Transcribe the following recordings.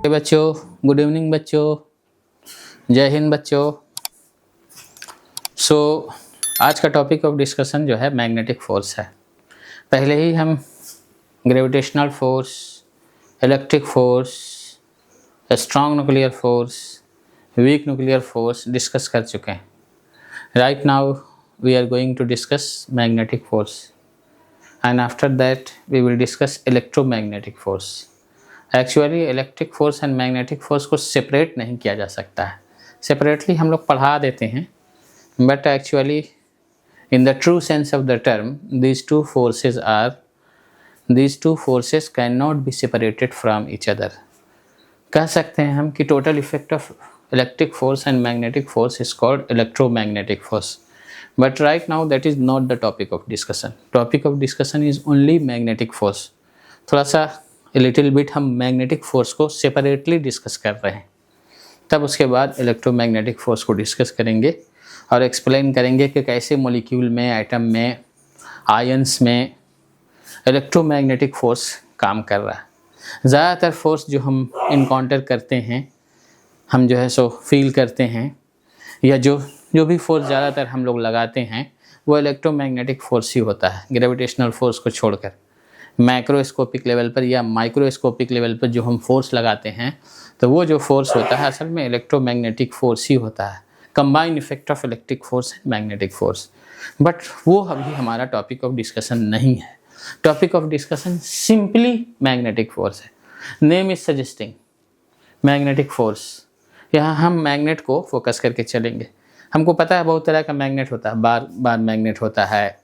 बच्चों, good evening बच्चों, जय हिंद बच्चों। आज का टॉपिक ऑफ डिस्कशन जो है मैग्नेटिक फोर्स है। पहले ही हम gravitational force, electric force, strong nuclear force, weak nuclear force discuss कर चुके हैं। Right now we are going to discuss magnetic force and after that we will discuss electromagnetic force. Actually electric force and magnetic force को separate नहीं किया जा सकता है। Separately हम लोग पढ़ा देते हैं, but actually in the true sense of the term these two forces cannot be separated from each other। कह सकते हैं हम कि total effect of electric force and magnetic force is called electromagnetic force, but right now that is not the topic of discussion. Topic of discussion is only magnetic force. थोड़ा सा little bit हम magnetic force को separately discuss कर रहे हैं, तब उसके बाद इलेक्ट्रोमैग्नेटिक फोर्स को डिस्कस करेंगे और एक्सप्लेन करेंगे कि कैसे मॉलिक्यूल में, एटम में, आयंस में इलेक्ट्रोमैग्नेटिक फोर्स काम कर रहा है। ज़्यादातर फोर्स जो हम इनकाउंटर करते हैं, हम जो है सो फील करते हैं, या जो भी फोर्स ज़्यादातर हम लोग लगाते हैं वो इलेक्ट्रोमैग्नेटिक फोर्स ही होता है, ग्रेविटेशनल फोर्स को छोड़कर। मैक्रोस्कोपिक लेवल पर या माइक्रोस्कोपिक लेवल पर जो हम फोर्स लगाते हैं तो वो जो फोर्स होता है असल में इलेक्ट्रोमैग्नेटिक फोर्स ही होता है, combined effect of electric force and magnetic force. But वो अभी हमारा टॉपिक ऑफ डिस्कशन नहीं है। Topic of discussion simply magnetic force है। Name is suggesting magnetic force. यहाँ हम मैग्नेट को फोकस करके चलेंगे। हमको पता है बहुत तरह का मैग्नेट होता है, बार मैग्नेट होता है,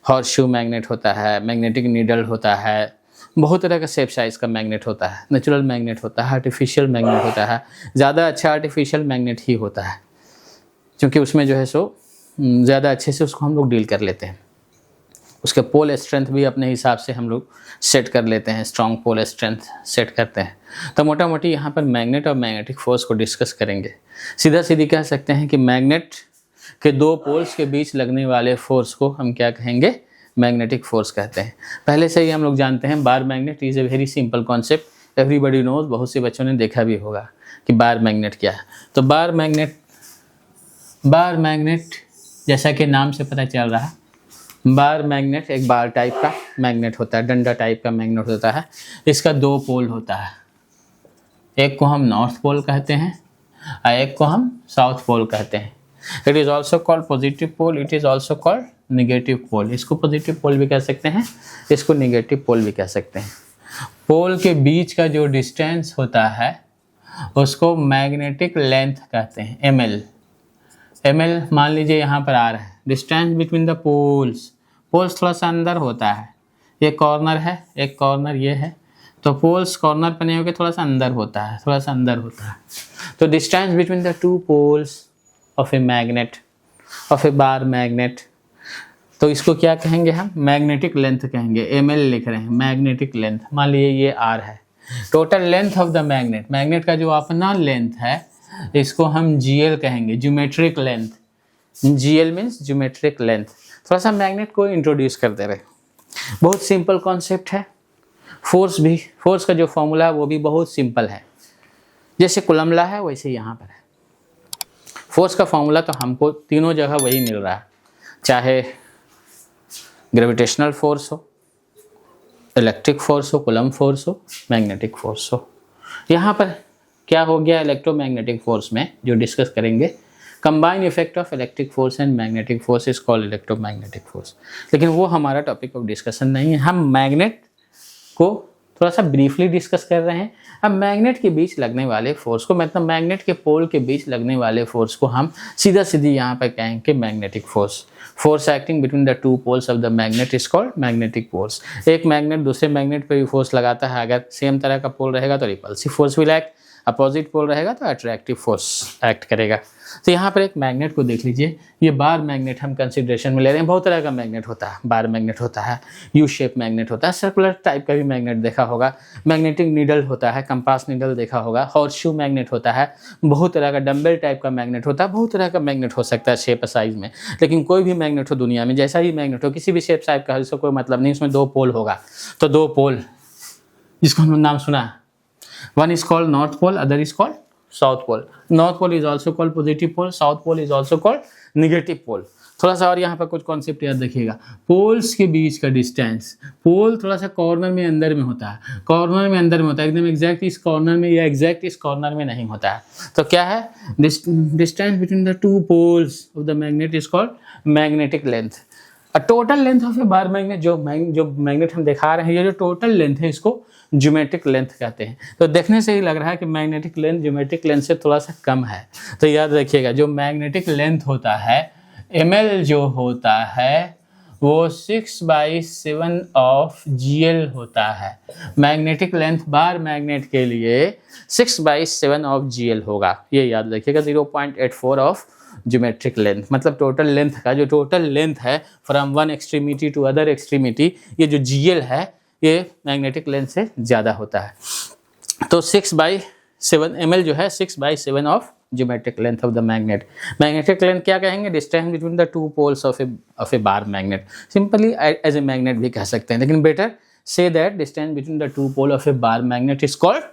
हॉर्सशू मैग्नेट होता है, मैग्नेटिक नीडल होता है, बहुत तरह का शेप साइज का मैग्नेट होता है, नेचुरल मैग्नेट होता है, आर्टिफिशियल मैग्नेट होता है। ज़्यादा अच्छा आर्टिफिशियल मैग्नेट ही होता है, क्योंकि उसमें जो है सो ज़्यादा अच्छे से उसको हम लोग डील कर लेते हैं। उसके पोल स्ट्रेंथ भी अपने हिसाब से हम लोग सेट कर लेते हैं, स्ट्रॉन्ग पोल स्ट्रेंथ सेट करते हैं। तो मोटा मोटी यहाँ पर मैग्नेट और मैग्नेटिक फोर्स को डिस्कस करेंगे। सीधा सीधी कह सकते हैं कि मैग्नेट के दो पोल्स के बीच लगने वाले फोर्स को हम क्या कहेंगे? मैग्नेटिक फोर्स कहते हैं। पहले से ही हम लोग जानते हैं bar magnet is a very simple concept, everybody knows. बहुत से बच्चों ने देखा भी होगा कि बार मैग्नेट क्या है। तो बार मैग्नेट जैसा कि नाम से पता चल रहा है, बार मैग्नेट एक बार टाइप का मैग्नेट होता है, डंडा टाइप का मैग्नेट होता है। इसका दो पोल होता है, एक को हम नॉर्थ पोल कहते हैं और एक को हम साउथ पोल कहते हैं। It is also called positive pole, it is also called negative pole. इसको पॉजिटिव पोल भी कह सकते हैं, इसको निगेटिव पोल भी कह सकते हैं। पोल के बीच का जो डिस्टेंस होता है उसको मैग्नेटिक लेंथ कहते हैं, एमएल मान लीजिए यहाँ पर आ रहा है। डिस्टेंस बिटवीन द पोल्स थोड़ा सा अंदर होता है, ये कॉर्नर है, एक कॉर्नर ये है, तो पोल्स कॉर्नर पर नहीं होकर थोड़ा सा अंदर होता है, तो distance between the two poles of a magnet, of a bar magnet, तो इसको क्या कहेंगे हम? मैग्नेटिक लेंथ कहेंगे। एमएल लिख रहे हैं, मैग्नेटिक लेंथ। मान लीजिए ये आर है, total length of the magnet का जो अपना लेंथ है इसको हम जीएल कहेंगे, geometric length. GL means geometric length. थोड़ा सा मैग्नेट को इंट्रोड्यूस कर दे रहे। बहुत सिंपल कॉन्सेप्ट है। फोर्स का जो फॉर्मूला है वो भी बहुत सिंपल है, जैसे कूलम्ब लॉ है वैसे यहाँ पर है। फोर्स का फॉर्मूला तो हमको तीनों जगह वही मिल रहा है, चाहे ग्रेविटेशनल फोर्स हो, इलेक्ट्रिक फोर्स हो, कूलम्ब फोर्स हो, मैग्नेटिक फोर्स हो। यहाँ पर क्या हो गया? इलेक्ट्रोमैग्नेटिक फोर्स में जो डिस्कस करेंगे, combined effect of electric force and magnetic force is called electromagnetic force. लेकिन वो हमारा टॉपिक ऑफ डिस्कशन नहीं है। हम मैग्नेट को थोड़ा सा ब्रीफली डिस्कस कर रहे हैं। अब मैग्नेट के बीच लगने वाले फोर्स को, मतलब मैग्नेट के पोल के बीच लगने वाले फोर्स को हम सीधा सीधी यहाँ पर कहेंगे magnetic force acting between the two poles of the magnet is called magnetic force. एक मैग्नेट दूसरे मैग्नेट पर भी फोर्स लगाता है। अगर सेम तरह का पोल रहेगा तो repulsive force will act, opposite pole रहेगा तो अट्रैक्टिव फोर्स एक्ट करेगा। तो यहाँ पर एक मैग्नेट को देख लीजिए, ये बार मैग्नेट हम कंसिडरेशन में ले रहे हैं। बहुत तरह का मैग्नेट होता है, बार मैग्नेट होता है, यू शेप मैग्नेट होता है, सर्कुलर टाइप का भी मैग्नेट देखा होगा, मैग्नेटिक नीडल होता है, कंपास नीडल देखा होगा, हॉर्सशू मैग्नेट होता है, बहुत तरह का डम्बल टाइप का मैग्नेट होता है, बहुत तरह का मैग्नेट हो सकता है शेप साइज में। लेकिन कोई भी मैग्नेट हो दुनिया में, जैसा ही मैग्नेट हो, किसी भी शेप साइज का, इसका कोई मतलब नहीं, उसमें दो पोल होगा। तो दो पोल जिसको हम नाम सुना One is called north pole, other is called south pole. North pole is also called positive pole, south pole is also called negative pole. थोड़ा सा और यहाँ पर कुछ कॉन्सेप्ट याद रखिएगा। पोल्स के बीच का डिस्टेंस, पोल थोड़ा सा कॉर्नर में अंदर में होता है, कॉर्नर में अंदर में होता है, एकदम एग्जैक्ट इस कॉर्नर में या एग्जैक्ट इस कॉर्नर में नहीं होता है। तो क्या है, distance between the two poles of the magnet is called magnetic length. Total length of a bar magnet, जो मैग्नेट हम दिखा रहे हैं, ये जो टोटल लेंथ है इसको ज्योमेट्रिक लेंथ कहते हैं। तो देखने से ही लग रहा है कि मैग्नेटिक लेंथ ज्योमेट्रिक लेंथ से थोड़ा सा कम है। तो याद रखिएगा, जो मैग्नेटिक लेंथ होता है ml जो होता है वो 6/7 ऑफ GL होता है। मैग्नेटिक लेंथ बार मैग्नेट के लिए 6/7 ऑफ GL होगा, ये याद रखिएगा। 0.84 ऑफ ज्योमेट्रिक लेंथ, मतलब टोटल लेंथ का जो टोटल लेंथ है from one extremity to other extremity, ये जो GL है ये मैग्नेटिक लेंथ से ज़्यादा होता है। तो 6/7 ml जो है 6/7 of geometric length of the magnet. Magnetic length क्या कहेंगे, distance between the two poles of a bar magnet. Simply as a magnet भी कह सकते हैं, लेकिन बेटर से that distance between the two pole of a bar magnet is called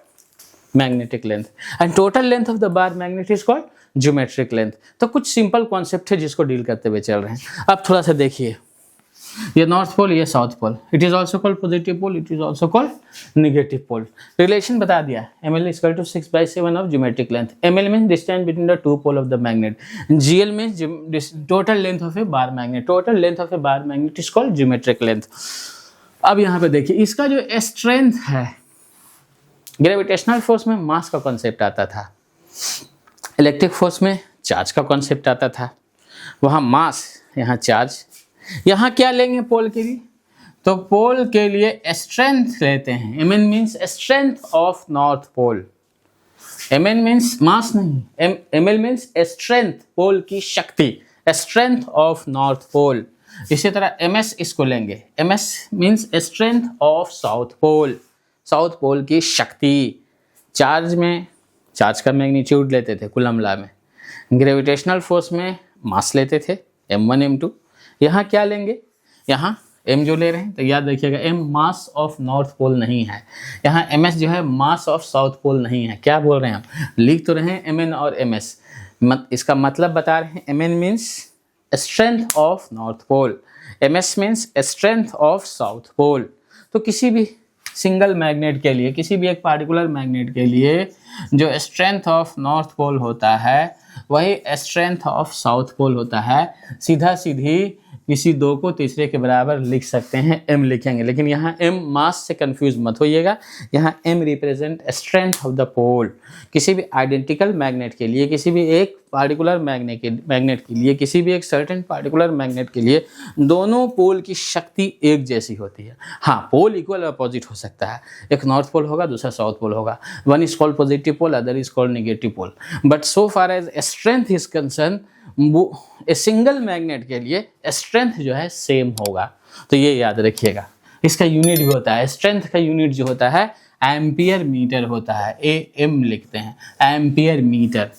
magnetic length and total length of the bar magnet is called geometric length. तो कुछ simple concept है जिसको डील करते हुए चल रहे हैं। अब थोड़ा सा देखिए, ये नॉर्थ पोल, ये south pole, it is also called positive pole, it is also called negative pole. Relation बता दिया, ml is equal to 6/7 of geometric length. ml means distance between the two pole of the magnet, GL means total length of a bar magnet. Total length of a bar magnet is called geometric length. अब यहाँ पे देखिए, इसका जो strength है, gravitational force में मास का concept आता था, इलेक्ट्रिक फोर्स में चार्ज का कॉन्सेप्ट आता था। वहाँ मास, यहाँ चार्ज। यहाँ क्या लेंगे पोल के लिए, तो पोल के लिए स्ट्रेंथ लेते हैं। mn means strength of north pole. mn means mass नहीं, ml मीन्स स्ट्रेंथ, पोल की शक्ति, स्ट्रेंथ ऑफ नॉर्थ पोल। इसी तरह ms इसको लेंगे, ms means strength of south pole, south pole की शक्ति। चार्ज में चार्ज का मैग्नीट्यूड लेते थे कूलम लॉ में, ग्रेविटेशनल फोर्स में मास लेते थे m1 m2। यहाँ क्या लेंगे, यहाँ m जो ले रहे हैं, तो याद रखिएगा m mass of north pole नहीं है, यहाँ ms जो है मास ऑफ साउथ पोल नहीं है। क्या बोल रहे हैं हम, लिख तो रहे हैं mn और ms, इसका मतलब बता रहे हैं। mn means strength of north pole, ms means strength of south pole. तो किसी भी सिंगल मैग्नेट के लिए, किसी भी एक पार्टिकुलर मैग्नेट के लिए जो स्ट्रेंथ ऑफ नॉर्थ पोल होता है वही स्ट्रेंथ ऑफ साउथ पोल होता है। सीधा सीधी किसी दो को तीसरे के बराबर लिख सकते हैं, m लिखेंगे, लेकिन यहाँ m मास से कंफ्यूज मत होइएगा। यहाँ m represent strength of the pole. किसी भी आइडेंटिकल मैग्नेट के लिए, किसी भी एक पार्टिकुलर मैग्नेट के लिए, किसी भी एक सर्टेन पार्टिकुलर मैग्नेट के लिए दोनों पोल की शक्ति एक जैसी होती है। हाँ, पोल इक्वल अपोजिट हो सकता है, एक नॉर्थ पोल होगा, दूसरा साउथ पोल होगा। One is called positive pole, other is called negative pole. But so far as strength is concern, वो ए सिंगल मैग्नेट के लिए स्ट्रेंथ जो है सेम होगा। तो ये याद रखिएगा। इसका यूनिट भी होता है, स्ट्रेंथ का यूनिट जो होता है एम्पियर मीटर होता है, AM लिखते हैं, एम्पियर मीटर।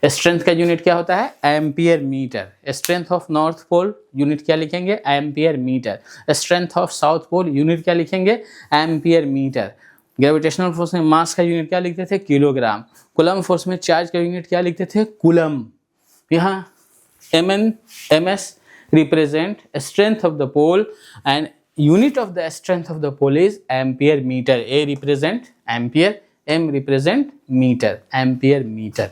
स्ट्रेंथ का यूनिट क्या होता है, ampere metre. Strength of north pole unit क्या लिखेंगे, ampere metre. Strength of south pole unit क्या लिखेंगे, एम्पियर मीटर। ग्रेविटेशनल फोर्स में मास का यूनिट क्या लिखते थे, किलोग्राम। कूलम फोर्स में चार्ज का यूनिट क्या लिखते थे, कूलम। यहाँ mn ms represent strength of the pole and unit of the strength of the pole is ampere meter. A represent ampere, m represent meter, ampere meter.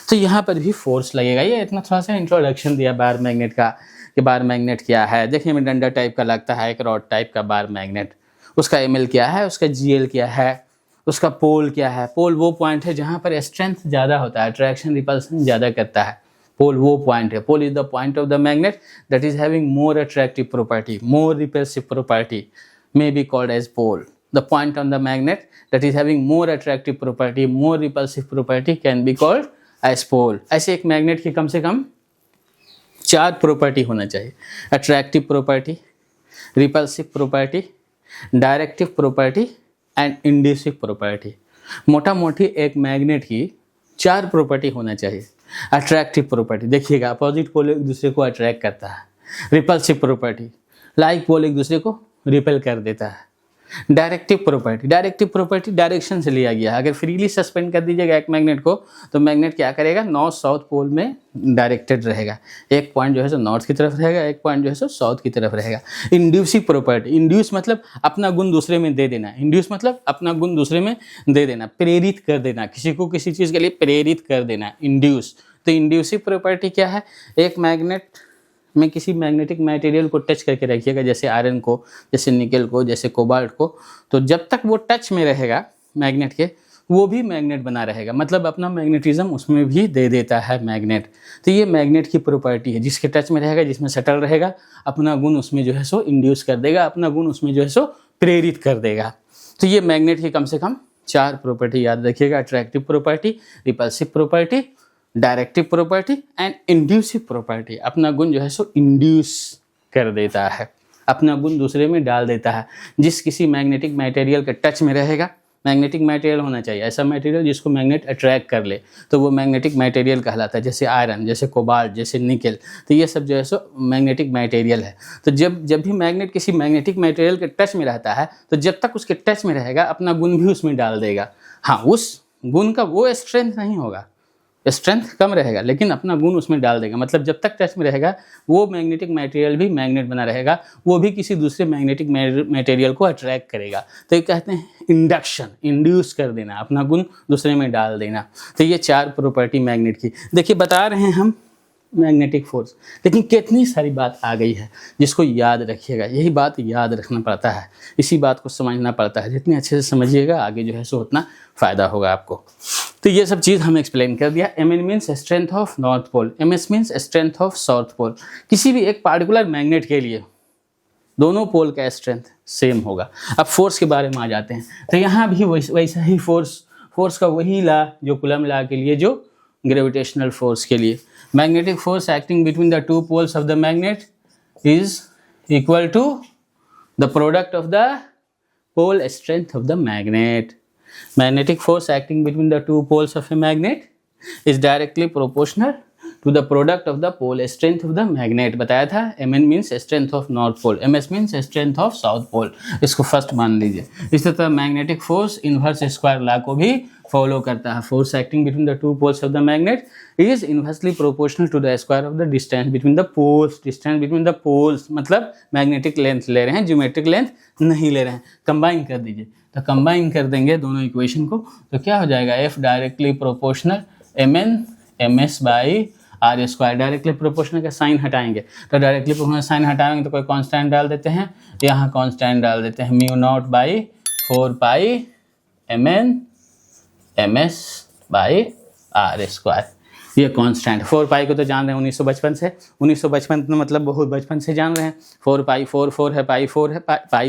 तो यहाँ पर भी फोर्स लगेगा। ये इतना थोड़ा सा इंट्रोडक्शन दिया बार मैग्नेट का कि बार मैग्नेट क्या है। देखने में डंडा टाइप का लगता है, एक रॉड टाइप का बार मैग्नेट। उसका ml क्या है, उसका GL क्या है, उसका पोल क्या है। पोल वो पॉइंट है जहाँ पर स्ट्रेंथ ज़्यादा होता है, अट्रैक्शन रिपल्सन ज़्यादा करता है। पोल वो पॉइंट है। Pole is the point of the magnet that is having more attractive property, more repulsive property, may be called as pole. The point on the magnet that is having more attractive property, more repulsive property can be called as pole. ऐसे एक magnet की कम से कम 4 property होना चाहिए, attractive property, repulsive property, directive property and inductive property. मोटा मोटी एक magnet की 4 प्रॉपर्टी होना चाहिए। अट्रैक्टिव प्रॉपर्टी, देखिएगा अपोजिट पोल एक दूसरे को अट्रैक्ट करता है। रिपल्सिव प्रॉपर्टी, लाइक पोल एक दूसरे को रिपेल कर देता है। डायरेक्टिव प्रॉपर्टी डायरेक्शन से लिया गया है। अगर फ्रीली सस्पेंड कर दीजिएगा एक मैग्नेट को तो मैग्नेट क्या करेगा, नॉर्थ साउथ पोल में डायरेक्टेड रहेगा। एक पॉइंट जो है सो नॉर्थ की तरफ रहेगा, एक पॉइंट जो है सो साउथ की तरफ रहेगा। इंड्यूसिव प्रॉपर्टी, इंड्यूस मतलब अपना गुण दूसरे में दे देना, इंड्यूस मतलब अपना गुण दूसरे में दे देना, प्रेरित कर देना, किसी को किसी चीज़ के लिए प्रेरित कर देना, इंड्यूस। तो इंड्यूसिव प्रॉपर्टी क्या है, एक मैग्नेट में किसी मैग्नेटिक मटेरियल को टच करके रखिएगा, जैसे आयरन को, जैसे निकल को, जैसे कोबाल्ट को, तो जब तक वो टच में रहेगा मैग्नेट के, वो भी मैग्नेट बना रहेगा, मतलब अपना मैग्नेटिज्म उसमें भी दे देता है मैग्नेट। तो ये मैग्नेट की प्रॉपर्टी है, जिसके टच में रहेगा, जिसमें सटल रहेगा, अपना गुण उसमें जो है सो इंड्यूस कर देगा, अपना गुण उसमें जो है सो प्रेरित कर देगा। तो ये मैग्नेट की कम से कम 4 प्रॉपर्टी याद रखिएगा, attractive property, repulsive property, directive property and inductive property. अपना गुण जो है सो इंड्यूस कर देता है, अपना गुण दूसरे में डाल देता है। जिस किसी मैग्नेटिक मटेरियल के टच में रहेगा, मैग्नेटिक मटेरियल होना चाहिए, ऐसा मटेरियल जिसको मैग्नेट अट्रैक्ट कर ले, तो वो मैग्नेटिक मटेरियल कहलाता है, जैसे आयरन, जैसे कोबाल्ट, जैसे निकल। तो ये सब जो है सो मैग्नेटिक मटेरियल है। तो जब भी मैग्नेट किसी मैग्नेटिक मटेरियल के टच में रहता है, तो जब तक उसके टच में रहेगा अपना गुण भी उसमें डाल देगा। हाँ, उस गुण का वो स्ट्रेंथ नहीं होगा, स्ट्रेंथ कम रहेगा, लेकिन अपना गुण उसमें डाल देगा। मतलब जब तक टच में रहेगा वो मैग्नेटिक मटेरियल भी मैग्नेट बना रहेगा, वो भी किसी दूसरे मैग्नेटिक मटेरियल को अट्रैक्ट करेगा। तो ये कहते हैं इंडक्शन, इंड्यूस कर देना, अपना गुण दूसरे में डाल देना। तो ये 4 प्रॉपर्टी मैग्नेट की। देखिए बता रहे हैं हम मैग्नेटिक फोर्स, लेकिन कितनी सारी बात आ गई है जिसको याद रखिएगा। यही बात याद रखना पड़ता है, इसी बात को समझना पड़ता है। जितने अच्छे से समझिएगा आगे जो है सो उतना फ़ायदा होगा आपको। तो ये सब चीज़ हमें एक्सप्लेन कर दिया। Mn means strength of north pole, Ms means strength of south pole. किसी भी एक पार्टिकुलर मैग्नेट के लिए दोनों पोल का स्ट्रेंथ सेम होगा। अब फोर्स के बारे में आ जाते हैं। तो यहाँ भी वैसा ही फोर्स का वही ला जो कूलम ला के लिए, जो ग्रेविटेशनल फोर्स के लिए। Magnetic force acting between the 2 poles of the magnet is equal to the product of the pole strength of the magnet. Magnetic force acting between the 2 poles of a magnet is directly proportional to the product of the pole strength of the magnet। बताया था Mn means strength of north pole, Ms means strength of south pole। इसको first मान लीजिए। इसी तरह magnetic force inverse square law को भी follow करता है। Force acting between the 2 poles of the magnet is inversely proportional to the square of the distance between the poles। Distance between the poles मतलब magnetic length ले रहे हैं, geometric length नहीं ले रहे हैं। कंबाइन कर दीजिए, तो कंबाइन कर देंगे दोनों इक्वेशन को, तो क्या हो जाएगा, F directly proportional Mn Ms by R square. Directly proportional का साइन हटाएंगे, तो डायरेक्टली प्रोपोर्शनल साइन हटाएंगे तो कोई कांस्टेंट डाल देते हैं, यहाँ कांस्टेंट डाल देते हैं, mu naught by 4 pi Mn Ms by R square. ये कांस्टेंट 4 पाई को तो जान रहे हैं 1955 से, 1955 मतलब बहुत बचपन से जान रहे हैं। 4 पाई 4 है, पाई 4 है,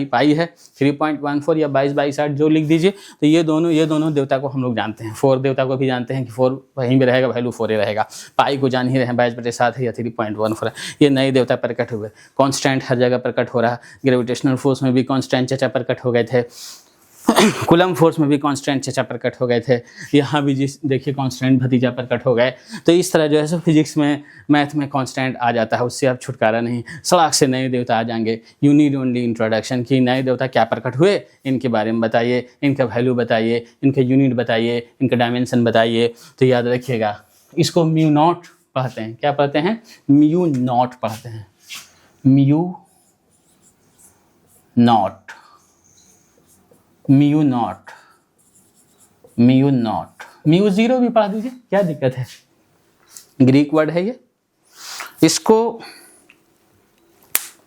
पाई है 3.14 या 22/8 जो लिख दीजिए। तो ये दोनों देवता को हम लोग जानते हैं। 4 देवता को भी जानते हैं कि 4 वहीं पे रहेगा, वैल्यू 4 ही रहेगा। पाई को जान ही रहे हैं 22/7 है या 3.14 है। ये नए देवता प्रकट हुए। कांस्टेंट हर जगह प्रकट हो रहा है। ग्रेविटेशनल फोर्स में भी कांस्टेंट चचा प्रकट हो गए थे, कूलम फोर्स में भी कांस्टेंट चचा प्रकट हो गए थे, यहाँ भी जिस देखिए कांस्टेंट भतीजा प्रकट हो गए। तो इस तरह जो है सो फिजिक्स में, मैथ में कांस्टेंट आ जाता है, उससे अब छुटकारा नहीं। सड़क से नए देवता आ जाएंगे। यू नीड ओनली इंट्रोडक्शन कि नए देवता क्या प्रकट हुए, इनके बारे में बताइए, इनका वैल्यू बताइए, इनके यूनिट बताइए, इनका डायमेंशन बताइए। तो याद रखिएगा, इसको म्यू नॉट पढ़ते हैं। क्या पढ़ते हैं? म्यू नॉट पढ़ते हैं, mu not, mu naught, mu naught. Mu 0 भी पढ़ा दीजिए, क्या दिक्कत है, ग्रीक वर्ड है ये। इसको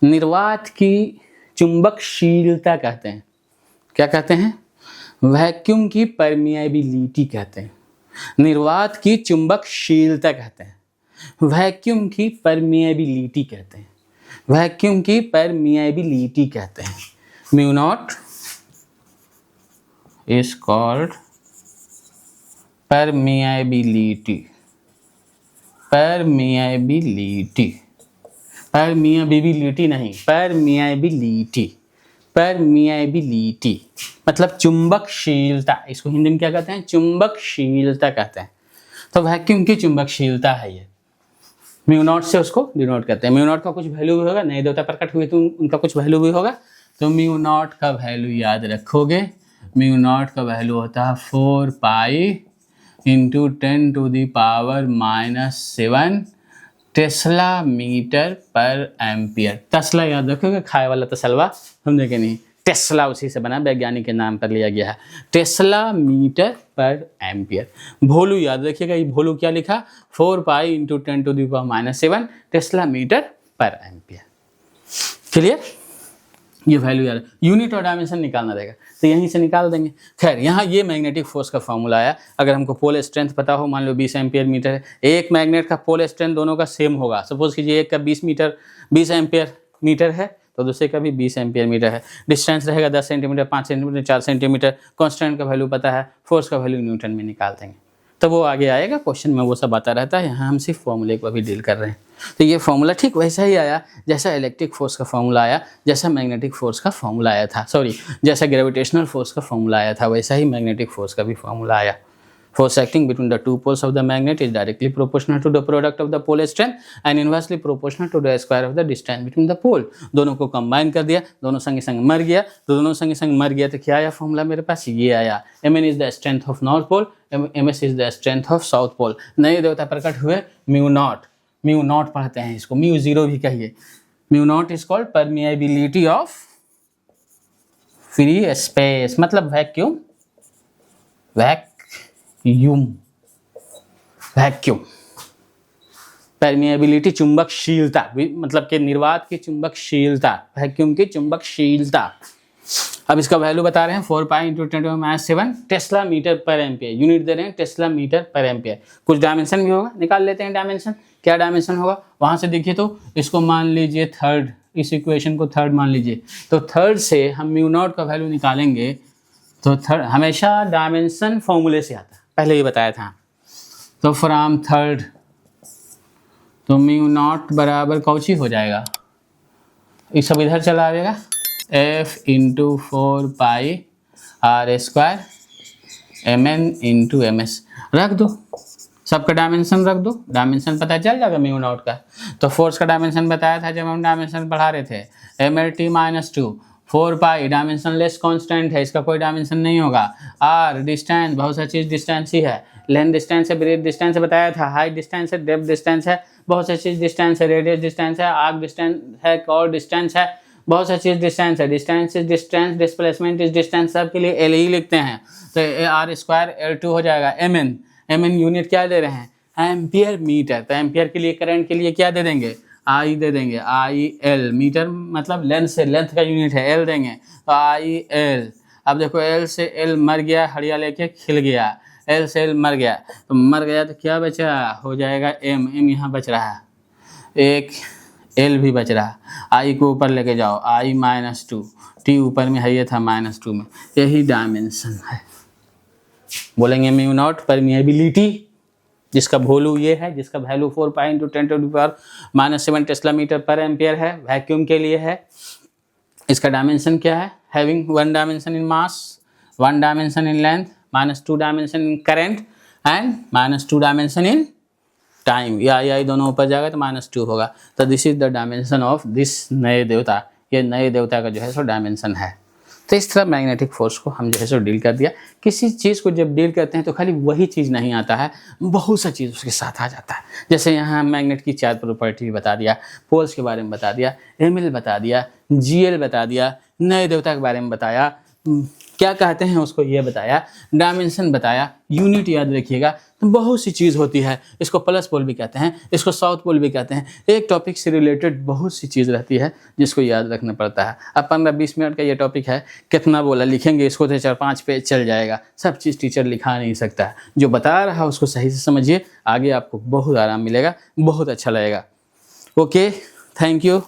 निर्वात की चुंबकशीलता कहते हैं। क्या कहते हैं? वैक्यूम की परमिएबिलिटी कहते हैं। निर्वात की चुंबकशीलता कहते हैं, वैक्यूम की परमिएबिलिटी कहते हैं, वैक्यूम की परमिएबिलिटी कहते हैं। Mu not is called permeability, permeability, permeability नहीं, permeability, permeability मतलब चुंबकशीलता। इसको हिंदी में क्या कहते हैं? चुंबकशीलता कहते हैं। तो वैक्यूम की चुंबकशीलता है ये। म्यू नॉट से उसको डिनोट करते हैं। म्यू नॉट का कुछ वैल्यू भी होगा, नए देवता प्रकट हुए तो उनका कुछ वैल्यू भी होगा। तो म्यू नॉट का वैल्यू याद रखोगे, म्यू नॉट का वैल्यू होता है 4 pi into 10⁻⁻7 Tesla metre per ampere. तस्ला याद रखोगे, खाए वाला तसलवा समझे कि नहीं, टेस्ला उसी से बना, वैज्ञानिक के नाम पर लिया गया है, Tesla metre per ampere. Value याद रखिएगा, ये वॉल्यू क्या लिखा, 4 pi into 10⁻⁻7 Tesla metre per ampere. Clear, ये वैल्यू यार, यूनिट और डायमेंशन निकालना रहेगा तो यहीं से निकाल देंगे। खैर यहाँ ये मैग्नेटिक फोर्स का फॉर्मूला आया। अगर हमको पोल स्ट्रेंथ पता हो, मान लो 20 एम्पियर मीटर है, एक मैग्नेट का पोल स्ट्रेंथ दोनों का सेम होगा। सपोज कीजिए एक का 20 एम्पियर मीटर है तो दूसरे का भी 20 एम्पियर मीटर है। डिस्टेंस रहेगा 10 सेंटीमीटर, 5 सेंटीमीटर, 4 सेंटीमीटर। कांस्टेंट का वैल्यू पता है, फोर्स का वैल्यू न्यूटन में निकाल देंगे तो वो आगे आएगा क्वेश्चन में, वो सब आता रहता है। यहाँ हम सिर्फ फॉर्मूले को अभी डील कर रहे हैं। तो ये फॉर्मूला ठीक वैसा ही आया जैसा इलेक्ट्रिक फोर्स का फॉर्मूला आया, जैसा मैग्नेटिक फोर्स का फॉर्मूला आया था, सॉरी जैसा ग्रेविटेशनल फोर्स का फॉर्मूला आया था, वैसा ही मैग्नेटिक फोर्स का भी फॉर्मूला आया। Force acting between the two poles of the magnet is directly proportional to the product of the pole strength and inversely proportional to the square of the distance between the pole। दोनों को combine कर दिया, दोनों संगे संग मर गया, तो दोनों संगे संग मर गया तो क्या आया फॉर्मूला मेरे पास, ये आया, Mn is the strength of north pole, Ms is the strength of south pole। नए देवता प्रकट हुए, म्यू नॉट पढ़ते हैं इसको, म्यू जीरो भी कहिए। Mu naught is called permeability of free space, मतलब वैक्यूम, वैक्यूम। परमिएबिलिटी चुंबकशीलता, मतलब कि निर्वात की चुंबकशीलता, वैक्यूम की चुंबकशीलता। अब इसका वैल्यू बता रहे हैं 4 pi into 10⁻⁷ tesla metre per ampere. Unit दे रहे हैं टेस्ला मीटर पर एम्पियर। कुछ डायमेंशन भी होगा, निकाल लेते हैं डायमेंशन। क्या डायमेंशन होगा वहां से देखिए, तो इसको मान लीजिए थर्ड, इस इक्वेशन को थर्ड मान लीजिए, तो थर्ड से हम म्यू नॉट का वैल्यू निकालेंगे तो थर्ड हमेशा डायमेंशन फॉर्मूले से आता है, पहले ही बताया था। तो फ्रॉम थर्ड तो म्यू नॉट बराबर कौची हो जाएगा, ये सब इधर चला आएगा, F इंटू 4 पाई R² Mn इंटू MS रख दो, सबका डायमेंशन रख दो, डायमेंशन पता चल जाएगा म्यू नॉट का। तो फोर्स का डायमेंशन बताया था जब हम डायमेंशन बढ़ा रहे थे, MLT-2 4 पाई डायमेंशन लेस कांस्टेंट है, इसका कोई डायमेंशन नहीं होगा। R डिस्टेंस, बहुत सा चीज़ डिस्टेंस ही है, लेंथ डिस्टेंस है, ब्रेथ डिस्टेंस बताया था, हाइट डिस्टेंस है, डेप्थ डिस्टेंस है, बहुत सा चीज़ डिस्टेंस है, रेडियस डिस्टेंस है, आर्क डिस्टेंस है, कॉर्ड डिस्टेंस है, बहुत सा चीज़ डिस्टेंस है, distance is distance, displacement is distance, सब के लिए एल ही लिखते हैं। तो R² L2 हो जाएगा। Mn यूनिट क्या दे रहे हैं, एम्पियर मीटर। तो एम्पियर के लिए, करंट के लिए क्या दे देंगे, आई दे देंगे, IL। मीटर मतलब लेंथ से, लेंथ का यूनिट है, L देंगे तो IL। अब देखो L से L मर गया, हड़िया लेके खिल गया, L से L मर गया, तो मर गया तो क्या बचा, हो जाएगा M यहाँ बच रहा है, एक L भी बच रहा है। I को ऊपर लेके जाओ, I-2, T ऊपर में है, ये था -2 में, यही डायमेंशन है। बोलेंगे म्यू नॉट परमिएबिलिटी, जिसका वैल्यू ये है, जिसका value 4 pi into 10⁻⁷ tesla metre per ampere है, वैक्यूम के लिए है। इसका डायमेंशन क्या है, having 1 dimension in mass, 1 dimension in length, -2 dimension in current and -2 dimension in time. या आई दोनों ऊपर जाएगा तो -2 होगा। तो this is the dimension of this नए देवता, ये नए देवता का जो है सो डायमेंशन है। तो इस तरह मैग्नेटिक फोर्स को हम जो है सो डील कर दिया। किसी चीज़ को जब डील करते हैं तो खाली वही चीज़ नहीं आता है, बहुत सा चीज़ उसके साथ आ जाता है। जैसे यहाँ मैग्नेट की 4 प्रॉपर्टी बता दिया, पोल्स के बारे में बता दिया, ML बता दिया, GL बता दिया, नए देवता के बारे में बताया, क्या कहते हैं उसको ये बताया, डायमेंशन बताया, यूनिट याद रखिएगा। तो बहुत सी चीज़ होती है, इसको प्लस पोल भी कहते हैं, इसको साउथ पोल भी कहते हैं। एक टॉपिक से रिलेटेड बहुत सी चीज़ रहती है जिसको याद रखना पड़ता है। अब 15-20 मिनट का ये टॉपिक है, कितना बोला लिखेंगे इसको तो 4-5 पेज चल जाएगा। सब चीज़ टीचर लिखा नहीं सकता है, जो बता रहा है उसको सही से समझिए, आगे आपको बहुत आराम मिलेगा, बहुत अच्छा लगेगा। Okay, thank you.